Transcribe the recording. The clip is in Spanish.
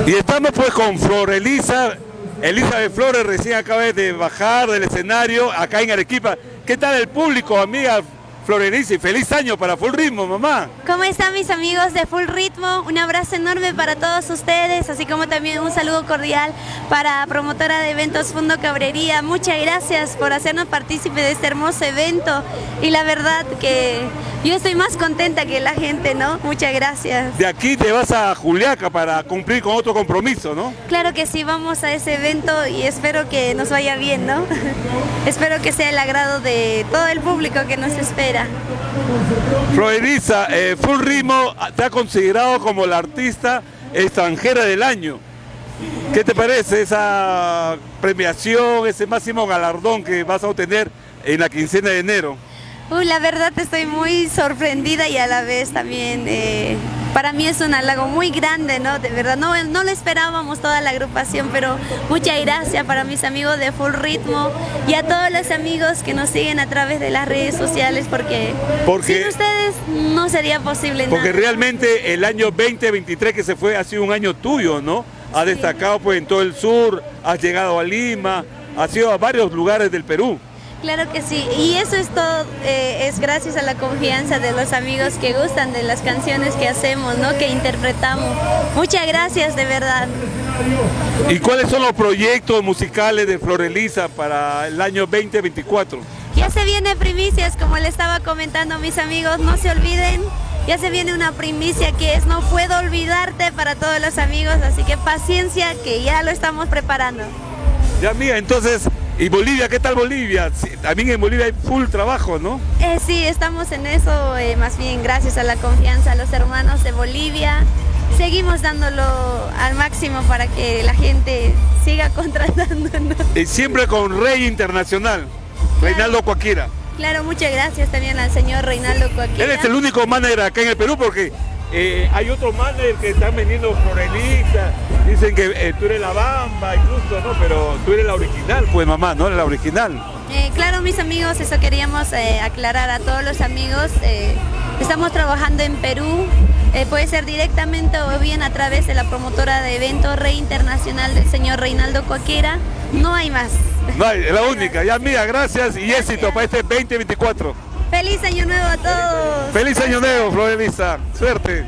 Y estamos pues con Flor Elisa. Elizabeth Flores recién acaba de bajar del escenario acá en Arequipa. ¿Qué tal el público, amiga Flor Elisa? Y feliz año para Full Ritmo, mamá. ¿Cómo están mis amigos de Full Ritmo? Un abrazo enorme para todos ustedes, así como también un saludo cordial para promotora de eventos Fundo Cabrería. Muchas gracias por hacernos partícipe de este hermoso evento y la verdad que yo estoy más contenta que la gente, ¿no? Muchas gracias. De aquí te vas a Juliaca para cumplir con otro compromiso, ¿no? Claro que sí, vamos a ese evento y espero que nos vaya bien, ¿no? Espero que sea el agrado de todo el público que nos espera. Flor Elisa, Full Ritmo te ha considerado como la artista extranjera del año. ¿Qué te parece esa premiación, ese máximo galardón que vas a obtener en la quincena de enero? La verdad estoy muy sorprendida y a la vez también para mí es un halago muy grande, ¿no? De verdad, no lo esperábamos toda la agrupación, pero muchas gracias para mis amigos de Full Ritmo y a todos los amigos que nos siguen a través de las redes sociales, porque sin ustedes no sería posible nada. Porque realmente el año 2023 que se fue ha sido un año tuyo, ¿no? Has destacado pues en todo el sur, has llegado a Lima, has ido a varios lugares del Perú. Claro que sí, y eso es todo, es gracias a la confianza de los amigos que gustan de las canciones que hacemos, ¿no? Que interpretamos. Muchas gracias, de verdad. ¿Y cuáles son los proyectos musicales de Flor Elisa para el año 2024? Ya se viene primicias, como le estaba comentando a mis amigos, no se olviden. Ya se viene una primicia que es No Puedo Olvidarte para todos los amigos, así que paciencia que ya lo estamos preparando. Ya mía, entonces... ¿Y Bolivia? ¿Qué tal Bolivia? Sí, también en Bolivia hay full trabajo, ¿no? Sí, estamos en eso, más bien gracias a la confianza a los hermanos de Bolivia. Seguimos dándolo al máximo para que la gente siga contratándonos. Y siempre con Rey Internacional, claro. Reinaldo Coaquira. Claro, muchas gracias también al señor Reinaldo Coaquira. Él es el único manager acá en el Perú porque hay otros managers que están vendiendo Flor Elisa. Dicen que tú eres la Bamba incluso, ¿no? Pero tú eres la original, pues mamá, ¿no? La original. Claro, mis amigos, eso queríamos aclarar a todos los amigos. Estamos trabajando en Perú, puede ser directamente o bien a través de la promotora de eventos Rey Internacional del señor Reinaldo Coaquera. No hay más. No hay, es la única. Ya mía, gracias y éxito para este 2024. ¡Feliz Año Nuevo a todos! ¡Feliz Año Nuevo, Flor Elisa! ¡Suerte!